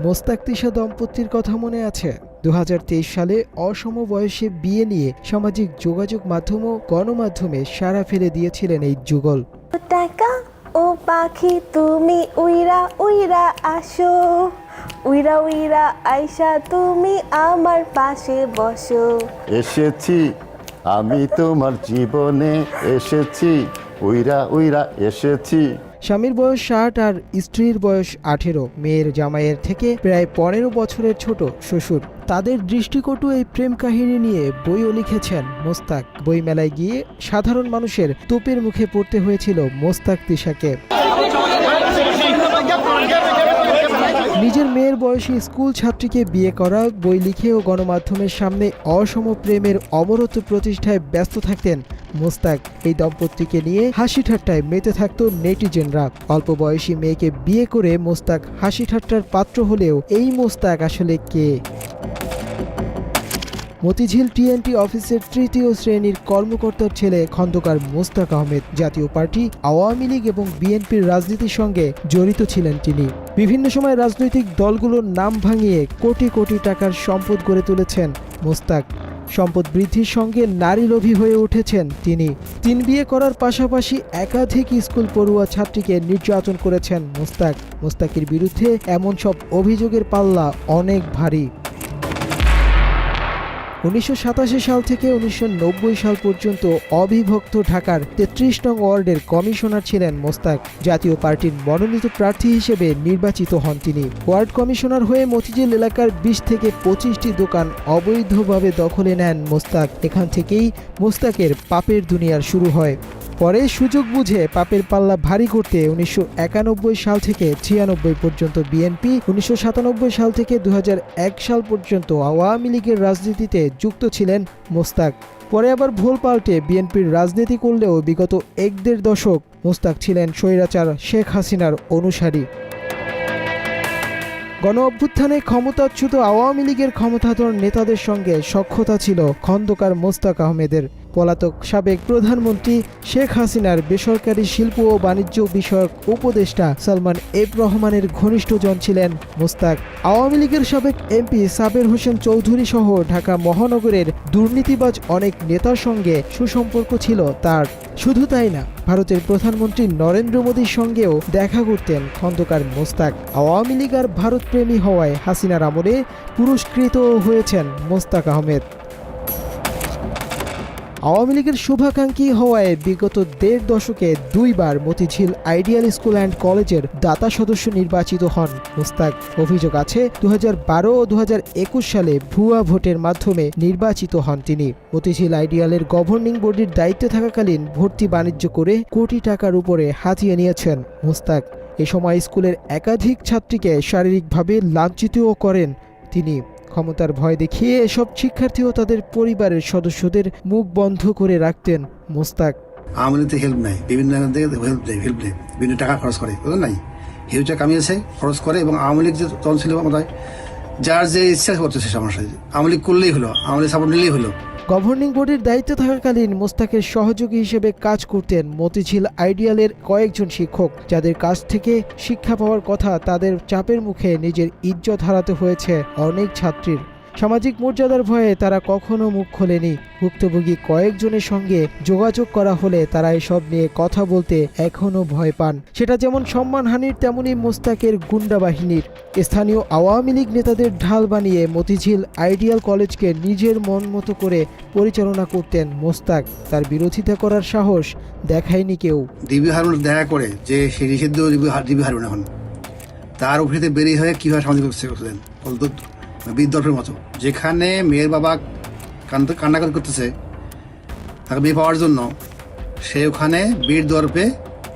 মোস্তাক তিশা দম্পতির কথা মনে আছে? 2023 সালে অসম বয়সে বিয়ে নিয়ে সামাজিক যোগাযোগ মাধ্যম ও গণমাধ্যমে সাড়া ফেলে দিয়েছিলেন এই যুগল। টাকা ও পাখি তুমি উইরা উইরা আসো, উইরা উইরা আইসা তুমি আমার পাশে বসো। এসেছি আমি তোমার জীবনে, এসেছি উইরা উইরা এসেছি। স্বামীর বয়স 60 আর স্ত্রীর বয়স 18। মেয়ের জামাইয়ের থেকে প্রায় 15 বছরের ছোট শ্বশুর। তাদের দৃষ্টিকটু এই প্রেম কাহিনী নিয়ে বইও লিখেছেন মোস্তাক। বইমেলায় গিয়ে সাধারণ মানুষের তোপের মুখে পড়তে হয়েছিল মোস্তাক তিশাকে। নিজের মেয়ের বয়সী স্কুল ছাত্রীকে বিয়ে করা, বই লিখে ও গণমাধ্যমের সামনে অসম প্রেমের অমরত্ব প্রতিষ্ঠায় ব্যস্ত থাকতেন মোস্তাক। এই দম্পতিকে নিয়ে হাসি ঠাট্টায় মেতে থাকত নেটিজেনরা। অল্প বয়সী মেয়েকে বিয়ে করে মোস্তাক হাসি ঠাট্টার পাত্র হলেও এই মোস্তাক আসলে কে? মতিঝিল টিএনটি অফিসের 3য় শ্রেণীর কর্মকর্তার ছেলে খন্দকার মোস্তাক আহমেদ। জাতীয় পার্টি, আওয়ামী লীগ এবং বিএনপির রাজনীতির সঙ্গে জড়িত ছিলেন তিনি। বিভিন্ন সময় রাজনৈতিক দলগুলোর নাম ভাঙিয়ে কোটি কোটি টাকার সম্পদ গড়ে তুলেছেন মোস্তাক। সম্পদ বৃদ্ধির সঙ্গে নারী লোভী হয়ে উঠেছেন তিনি। 3 বিয়ে করার পাশাপাশি একাধিক স্কুল পড়ুয়া ছাত্রীকে নির্যাতন করেছেন মোস্তাক। মোস্তাকের বিরুদ্ধে এমন সব অভিযোগের পাল্লা অনেক ভারী। 1987 সাল থেকে 1990 সাল পর্যন্ত অবিভক্ত ঢাকার 33 নং ওয়ার্ডের কমিশনার ছিলেন মোস্তাক। জাতীয় পার্টির মনোনীত প্রার্থী হিসেবে নির্বাচিত হন তিনি। ওয়ার্ড কমিশনার হয়ে মতিঝিল এলাকার 20 থেকে 25টি দোকান অবৈধভাবে দখলে নেন মোস্তাক। এখান থেকেই মোস্তাকের পাপের দুনিয়ার শুরু হয়। পরে সুযোগ বুঝে পাপের পাল্লা ভারী করতে 1991 সাল থেকে 96 পর্যন্ত বিএনপি, 1997 সাল থেকে 2001 সাল পর্যন্ত আওয়ামী লীগের রাজনীতিতে যুক্ত ছিলেন মোস্তাক। পরে আবার ভুল পাল্টে বিএনপির রাজনীতি করলেও বিগত 1.5 দশক মোস্তাক ছিলেন স্বৈরাচার শেখ হাসিনার অনুসারী। গণ অভ্যুত্থানে ক্ষমতাচ্যুত আওয়ামী লীগের ক্ষমতাধর নেতাদের সঙ্গে সখ্যতা ছিল খন্দকার মোস্তাক আহমেদের। পলাতক সাবেক প্রধানমন্ত্রী শেখ হাসিনার বেসরকারি শিল্প ও বাণিজ্য বিষয়ক উপদেষ্টা সালমান এফ রহমানের ঘনিষ্ঠজন ছিলেন মোস্তাক। আওয়ামী লীগের সাবেক এমপি সাবের হোসেন চৌধুরী সহ ঢাকা মহানগরের দুর্নীতিবাজ অনেক নেতার সঙ্গে সুসম্পর্ক ছিল তার। শুধু তাই না, ভারতের প্রধানমন্ত্রী নরেন্দ্র মোদীর সঙ্গেও দেখা করতেন খন্দকার মোস্তাক। আওয়ামী লীগ আর ভারতপ্রেমী হওয়ায় হাসিনার আমলে পুরস্কৃত হয়েছেন মোস্তাক আহমেদ। আওয়ামী লীগের শুভাকাঙ্ক্ষী হওয়ায় বিগত 1.5 দশকে 2 বার মতিঝিল আইডিয়াল স্কুল অ্যান্ড কলেজের দাতা সদস্য নির্বাচিত হন মোস্তাক। অভিযোগ আছে 2012 ও 2021 সালে ভুয়া ভোটের মাধ্যমে নির্বাচিত হন তিনি। মতিঝিল আইডিয়ালের গভর্নিং বডির দায়িত্বে থাকাকালীন ভর্তি বাণিজ্য করে কোটি টাকার উপরে হাতিয়ে নিয়েছেন মোস্তাক। এ সময় স্কুলের একাধিক ছাত্রীকে শারীরিকভাবে লাঞ্ছিতও করেন তিনি। ক্ষমতার ভয় দেখিয়ে এসব শিক্ষার্থী ও তাদের পরিবারের সদস্যদের মুখ বন্ধ করে রাখতেন মোস্তাক। আওয়ামী লীগ হেল্প নেয়, বিভিন্ন হেল্প নেয়, বিভিন্ন টাকা খরচ করে, বুঝলেন নাই, হিউজা কামিয়েছে, খরচ করে। এবং আওয়ামী লীগ যে তখন ছিল আমাদের যার যে ইচ্ছা করছে সে সমস্যা, আওয়ামী লীগ করলেই হলো, আওয়ামী লীগ সাপোর্ট নিলেই হলো। গভর্নিং বডির দায়িত্বে থাকাকালীন মোস্তাকের সহযোগী হিসেবে কাজ করতেন মতিঝিল আইডিয়ালের কয়েকজন শিক্ষক, যাদের কাছ থেকে শিক্ষা পাওয়ার কথা তাদের চাপের মুখে নিজের ইজ্জত হারাতে হয়েছে অনেক ছাত্রীর। সামাজিক মর্যাদার ভয়ে তারা কখনো মুখ খোলেনি। ভুক্তভোগী কয়েকজনের সঙ্গে যোগাযোগ করা হলে তারা এসব নিয়ে কথা বলতে এখনও ভয় পান। সেটা যেমন সম্মানহানির, তেমনি মোস্তাকের গুন্ডা বাহিনীর। স্থানীয় আওয়ামী লীগ নেতাদের ঢাল বানিয়ে মতিঝিল আইডিয়াল কলেজকে নিজের মন মতো করে পরিচালনা করতেন মোস্তাক। তার বিরোধিতা করার সাহস দেখায়নি কেউ। ডিবি হারুন দেখা করে যে সে নিষিদ্ধ ডিবি হারুন এখন তার উপরে বেরিয়ে হয়ে কিভাবে সামাজিক করছিলেন বিদ্যর্পের মতো, যেখানে মেয়ের বাবা কান্নাকাটি করতেছে তাকে বিয়ে পাওয়ার জন্য, সে ওখানে বীর দর্পে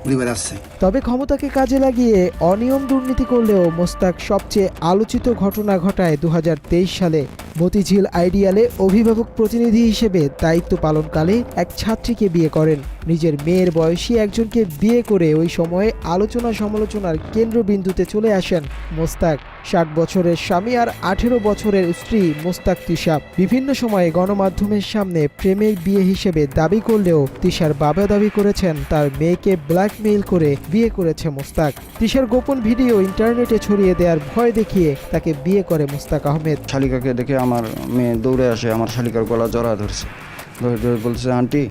ঘুরে বেড়াচ্ছে। তবে ক্ষমতাকে কাজে লাগিয়ে অনিয়ম দুর্নীতি করলেও মোস্তাক সবচেয়ে আলোচিত ঘটনা ঘটায় 2023 সালে। মতিঝিল আইডিয়ালে অভিভাবক প্রতিনিধি হিসেবে দায়িত্ব পালনকালে এক ছাত্রীকে বিয়ে করেন। নিজের মেয়ের বয়সী একজনকে বিয়ে করে ওই সময়ে আলোচনা সমালোচনার কেন্দ্রবিন্দুতে চলে আসেন মোস্তাক। 60 বছরের স্বামী আর 18 বছরের স্ত্রী মোস্তাক তিশা বিভিন্ন সময়ে গণমাধ্যমের সামনে প্রেমের বিয়ে হিসেবে দাবি করলেও তিশার বাবা দাবি করেছেন তার মেয়েকে ব্ল্যাকমেইল করে বিয়ে করেছে মোস্তাক। তিশার গোপন ভিডিও ইন্টারনেটে ছড়িয়ে দেওয়ার ভয় দেখিয়ে তাকে বিয়ে করে মোস্তাক আহমেদ। শালিকাকে দেখে আমার মেয়ে দৌড়ে আসে, আমার শালিকার গলা জড়া ধরছে, ধরে বলছে, আন্টি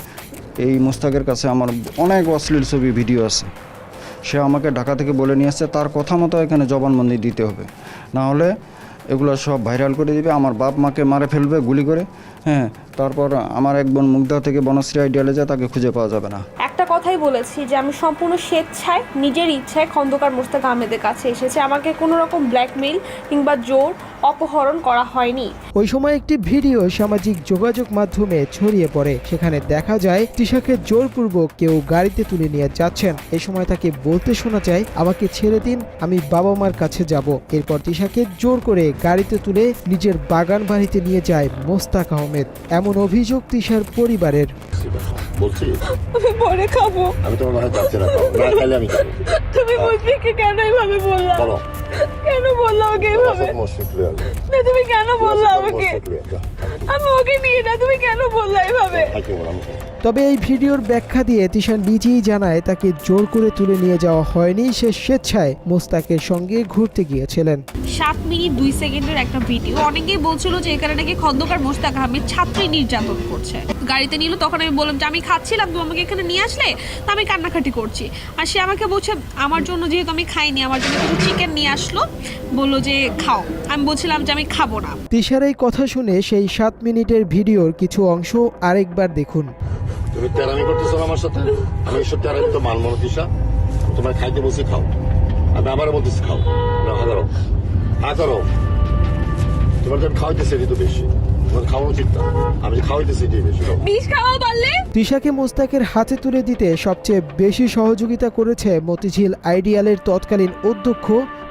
এই মোস্তাকের কাছে আমার অনেক অশ্লীল ছবি ভিডিও আছে, সে আমাকে ঢাকা থেকে বলে নিয়ে আসছে, তার কথা মতো এখানে জবানবন্দি দিতে হবে, না হলে এগুলো সব ভাইরাল করে দিবে, আমার বাপ মাকে মারে ফেলবে গুলি করে। হ্যাঁ, তারপর আমার এক বোন মুগ্ধা থেকে বনশ্রী আইডিয়ালে যায়, তাকে খুঁজে পাওয়া যাবে না। একটা কথাই বলেছি যে আমি সম্পূর্ণ স্বেচ্ছায় নিজের ইচ্ছায় খন্দকার মোস্তাক আহমেদের কাছে এসেছে, আমাকে কোনো রকম ব্ল্যাকমেইল কিংবা জোর অপহরণ করা হয়নি। ওই সময় একটি ভিডিও সামাজিক যোগাযোগ মাধ্যমে ছড়িয়ে পড়ে। সেখানে দেখা যায় তিশাকে জোরপূর্বক কেউ গাড়িতে তুলে নিয়ে যাচ্ছেন। এই সময় তাকে বলতে শোনা যায়, আমাকে ছেড়ে দিন, আমি বাবা মার কাছে যাব। এরপর তিশাকে জোর করে গাড়িতে তুলে নিজের বাগান বাড়িতে নিয়ে যায় মোস্তাক আহমেদ। এমন অভিযোগ তিশার পরিবারের। বলছি আমি পরে খাবো, আমি তোমার বাসায় যাচ্ছি না, না খাইলে আমি যাবো। তুমি মুশফিককে কেন এইভাবে বললা? বলো কেন বললা ওকে এইভাবে? না তুমি কেন বললা আমাকে? আমি ওকে নিয়ে না, তুমি কেন বললা এইভাবে? তবে এই ভিডিওর ব্যাখ্যা দিয়ে তিশা নিজেই জানায় তাকে জোর করে তুলে নিয়ে যাওয়া হয়নি, সে স্বেচ্ছায় মোস্তাকের সঙ্গে ঘুরতে গিয়েছিলেন। 7 মিনিট 2 সেকেন্ডের একটা ভিডিও। অনেকেই বলছিল যে এখানে নাকি খন্দকার মোস্তাক আহমেদ ছাত্রী নির্যাতন করছে। গাড়িতে নিল, তখন আমি বললাম যে আমি খাচ্ছিলাম, তুমি আমাকে এখানে নিয়ে আসলে, তো আমি কান্নাকাটি করছি। আর সে আমাকে বলছে আমার জন্য, যেহেতু আমি খাইনি, আমার জন্য কিছু চিকেন নিয়ে আসলো, বললো যে খাও। আমি বলছিলাম যে আমি খাবো না। তিশার এই কথা শুনে সেই 7 মিনিটের ভিডিওর কিছু অংশ আরেকবার দেখুন। তুমি তেরামি করতেছো আমার সাথে, আমি এসব তেরামি তো মানব না তিশা। তোমার খাইতে বলছি খাও, আমি আবারও বলতেছি খাও, হাজারো হাজারো তোমার যে খাওয়াইতেছি এটি তো বেশি, তোমার খাওয়া উচিত না, আমি যে খাওয়াইতেছি এটি বেশি। বিষ খাওয়া পারলে তিশাকে মোস্তাকের হাতে তুলে দিতে সবচেয়ে বেশি সহযোগিতা করেছে মতিঝিল আইডিয়ালের তৎকালীন অধ্যক্ষ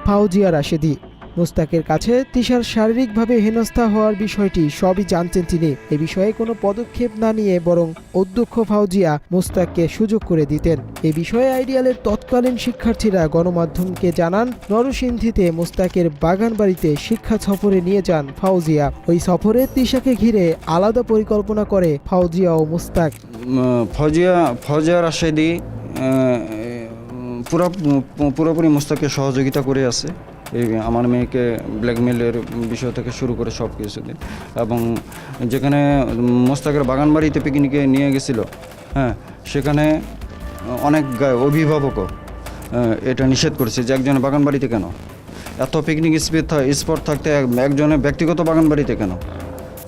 ফাউজিয়া রাশেদি। মোস্তাকের কাছে তিশার শারীরিকভাবে হেনস্থা হওয়ার বিষয়টি সবই জানতেন তিনি। এ বিষয়ে কোনো পদক্ষেপ না নিয়ে বরং অধ্যক্ষ ফাউজিয়া মোস্তাককে সুযোগ করে দিতেন। এ বিষয়ে আইডিয়ালের তৎকালীন শিক্ষার্থীরা গণমাধ্যমকে জানান, নরসিংদীতে মোস্তাকের বাগান বাড়িতে শিক্ষা সফরে নিয়ে যান ফাউজিয়া। ওই সফরে তিশাকে ঘিরে আলাদা পরিকল্পনা করে ফাউজিয়া ও মোস্তাক। ফজিয়া রাশেদি পুরোপুরি মোস্তাককে সহযোগিতা করে আছে, এই আমার মেয়েকে ব্ল্যাকমেলের বিষয় থেকে শুরু করে সব কিছু দিন। এবং যেখানে মোস্তাকের বাগান বাড়িতে পিকনিকে নিয়ে গেছিলো, হ্যাঁ, সেখানে অনেক অভিভাবকও এটা নিষেধ করেছে যে একজনের বাগান বাড়িতে কেন, এত পিকনিক স্পট থাকতে একজনের ব্যক্তিগত বাগান বাড়িতে কেন।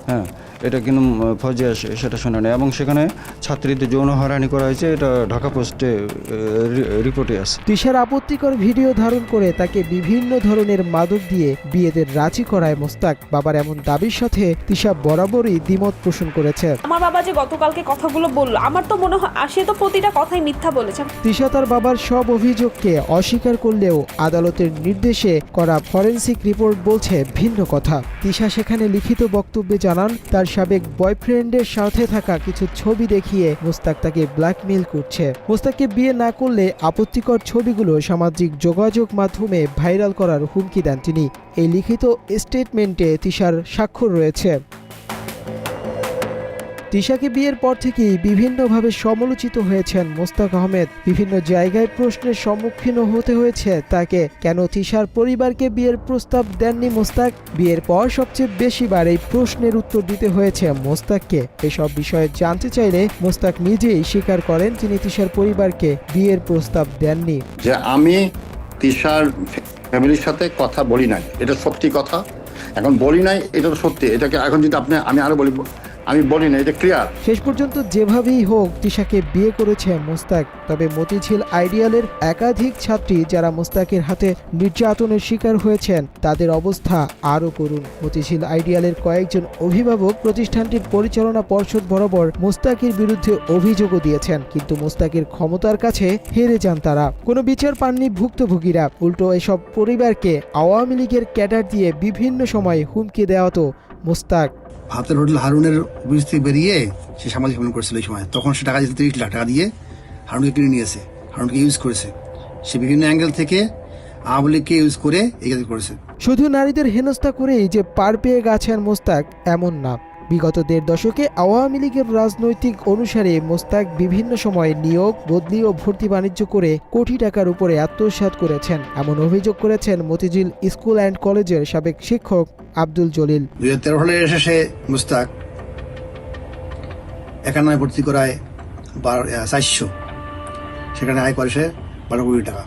হ্যাঁ, এটা কিন্তু ফজিয়া সেটা শোনে না। এবং সেখানে ছাত্রীদের যৌন হয়রানি করা হয়েছে, এটা ঢাকা পোস্টে রিপোর্টে আছে। তিশার আপত্তিকর ভিডিও ধারণ করে তাকে বিভিন্ন ধরনের মাদক দিয়ে বিয়েতে রাজি করায় মোস্তাক। বাবার এমন দাবির সাথে তিশা বরাবরই দ্বিমত পোষণ করেছে। আমার বাবা যে গতকালকে কথাগুলো বললো, আমার তো মনে হয় সে তো প্রতিটা কথাই মিথ্যা বলেছে। তিশা তার বাবার সব অভিযোগকে অস্বীকার করলেও আদালতের নির্দেশে করা ফরেনসিক রিপোর্ট বলছে ভিন্ন কথা। তিশা সেখানে লিখিত বক্তব্যে জানান, তার সাবেক বয়ফ্রেন্ডের সাথে থাকা কিছু ছবি দেখিয়ে মোস্তাক তাকে ব্ল্যাকমেইল করছে। মোস্তাককে বিয়ে না করলে আপত্তিকর ছবিগুলো সামাজিক যোগাযোগ মাধ্যমে ভাইরাল করার হুমকি দেন তিনি। এই লিখিত স্টেটমেন্টে তিশার স্বাক্ষর রয়েছে। তিশাকে বিয়ের পর থেকেই বিভিন্নভাবে সমালোচিত হয়েছেন মোস্তাক আহমেদ। বিভিন্ন জায়গায় প্রশ্নের সম্মুখীন হতে হয়েছে তাকে, কেন তিশার পরিবারকে বিয়ের প্রস্তাব দেননি মোস্তাক। বিয়ের পর সবচেয়ে বেশিবার এই প্রশ্নের উত্তর দিতে হয়েছে মোস্তাককে। এসব বিষয়ে জানতে চাইলে মোস্তাক নিজেই স্বীকার করেন তিনি তিশার পরিবারকে বিয়ের প্রস্তাব দেননি। যে আমি তিশার ফ্যামিলির সাথে কথা বলি নাই, এটা সত্যি কথা। এখন বলি নাই, এটা তো সত্যি। এটাকে এখন যদি আমি আরো বলি, আমি বলি না, এটা ক্লিয়ার। শেষ পর্যন্ত যেভাবেই হোক তিশাকে বিয়ে করেছে মোস্তাক। তবে মতিঝিল আইডিয়ালের একাধিক ছাত্রী যারা মোস্তাকের হাতে নির্যাতনের শিকার হয়েছেন, তাদের অবস্থা আরও করুণ। মতিঝিল আইডিয়ালের কয়েকজন অভিভাবক প্রতিষ্ঠানটির পরিচালনা পর্ষদ বরাবর মোস্তাকের বিরুদ্ধে অভিযোগও দিয়েছেন, কিন্তু মোস্তাকের ক্ষমতার কাছে হেরে যান তারা। কোনো বিচার পাননি ভুক্তভোগীরা। উল্টো এসব পরিবারকে আওয়ামী লীগের ক্যাডার দিয়ে বিভিন্ন সময় হুমকি দেওয়া হতো মোস্তাক। ভারতের হোটেল হারুনের অফিস থেকে বেরিয়ে সে সামাজিক সম্মেলন করেছিল এই সময়। তখন সে টাকা দিয়েছে 30 লাখ টাকা দিয়ে হারুনকে কিনে নিয়েছে, হারুনকে ইউজ করেছে। সে বিভিন্ন অ্যাঙ্গেল থেকে আওয়ামী লীগকে ইউজ করে এই কাজ করেছে। শুধু নারীদের হেনস্থা করেই যে পার পেয়ে গেছেন মোস্তাক এমন না। বিগত 1.5 দশকে আওয়ামী লীগের রাজনৈতিক অনুসারে মোস্তাক বিভিন্ন সময়ে নিয়োগ, বদলি ও ভর্তি বাণিজ্য করে কোটি টাকার উপরে আত্মসাৎ করেছেন, এমন অভিযোগ করেছেন মতিঝিল স্কুল অ্যান্ড কলেজের সাবেক শিক্ষক আব্দুল জলিল। 2013 সালে এসে সে মুস্তাক 91 ভর্তি করায় 400, সেখানে আয় করে সে 12 কোটি টাকা।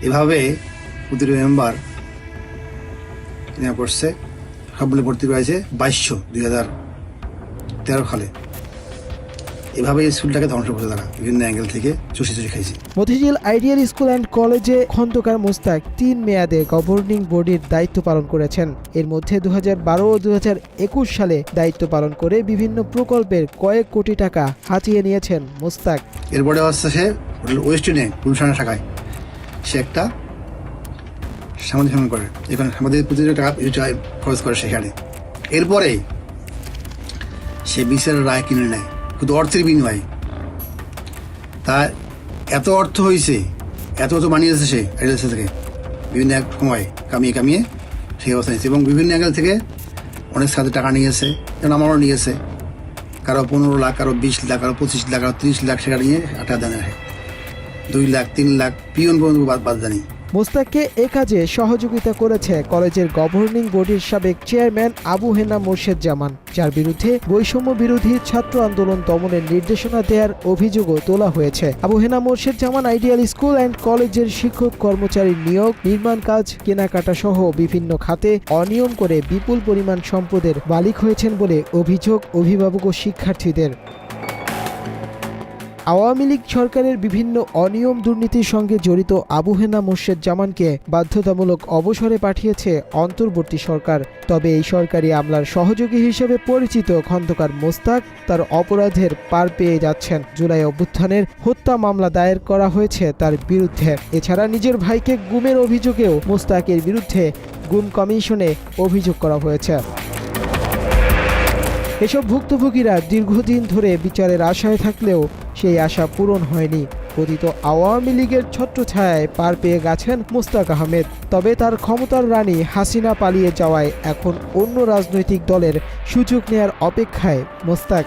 এভাবে প্রতিটি মেম্বার করছে, সবগুলো ভর্তি করেছে 2200 2013 সালে। এভাবে স্কুলটাকে ধ্বংস করতে তারা বিভিন্ন অ্যাঙ্গেল থেকে চুষে খাইছে। মতিঝিল আইডিয়াল স্কুল অ্যান্ড কলেজে খন্দকার মোস্তাক 3 মেয়াদে গভর্নিং বডির দায়িত্ব পালন করেছেন। এর মধ্যে 2012 ও 2021 সালে দায়িত্ব পালন করে বিভিন্ন প্রকল্পের কয়েক কোটি টাকা হাতিয়ে নিয়েছেন মোস্তাক। এরপরে হচ্ছে সে ওয়েস্টিনে গুলশানের শাখায় সে একটা সামাজিক সম্মেলন করে, এখানে সামাজিক প্রতিটা টাকা খরচ করে সেখানে। এরপরে সে বিচারের রায় কিনে নেয় শুধু অর্থের বিনিময়ে। তার এত অর্থ হয়েছে, এত বানিয়েছে সে আইডিয়াল থেকে বিভিন্ন এক সময় কামিয়ে সেই অবস্থা নিয়েছে, এবং বিভিন্ন অ্যাঙ্গেল থেকে অনেক সাথে টাকা নিয়েছে, যেমন আমারও নিয়েছে। কারো 15 লাখ, কারো 20 লাখ, কারো 25 লাখ, কারো 30 লাখ টাকা নিয়ে টাকা দেন, 2 লাখ 3 লাখ পিয়ন পর্যন্ত বাদ জানি। মোস্তাককে এ কাজে সহযোগিতা করেছে কলেজের গভর্নিং বডির সাবেক চেয়ারম্যান আবু হেনা মোর্শেদ জামান, যার বিরুদ্ধে বৈষম্য বিরোধী ছাত্র আন্দোলন দমনের নির্দেশনা দেওয়ার অভিযোগও তোলা হয়েছে। আবু হেনা মোর্শেদ জামান আইডিয়াল স্কুল অ্যান্ড কলেজের শিক্ষক কর্মচারী নিয়োগ, নির্মাণ কাজ, কেনাকাটা সহ বিভিন্ন খাতে অনিয়ম করে বিপুল পরিমাণ সম্পদের মালিক হয়েছেন বলে অভিযোগ অভিভাবক ও শিক্ষার্থীদের। আওয়ামী লীগ সরকারের বিভিন্ন অনিয়ম দুর্নীতির সঙ্গে জড়িত আবু হেনা মোর্শেদ জামানকে বাধ্যতামূলক অবসরে পাঠিয়েছে অন্তর্বর্তী সরকার। তবে এই সরকারি আমলার সহযোগী হিসেবে পরিচিত খন্দকার মোস্তাক তার অপরাধের পার পেয়ে যাচ্ছেন। জুলাই অভ্যুত্থানের হত্যা মামলা দায়ের করা হয়েছে তার বিরুদ্ধে। এছাড়া নিজের ভাইকে গুমের অভিযোগেও মোস্তাকের বিরুদ্ধে গুম কমিশনে অভিযোগ করা হয়েছে। এসব ভুক্তভোগীরা দীর্ঘদিন ধরে বিচারের আশায় থাকলেও সেই আশা পূরণ হয়নি। কথিত আওয়ামী লীগের ছত্রছায়ায় পার পেয়ে গেছেন মোস্তাক আহমেদ। তবে তার ক্ষমতার রানী হাসিনা পালিয়ে যাওয়ায় এখন অন্য রাজনৈতিক দলের সুযোগ নেয়ার অপেক্ষায় মোস্তাক।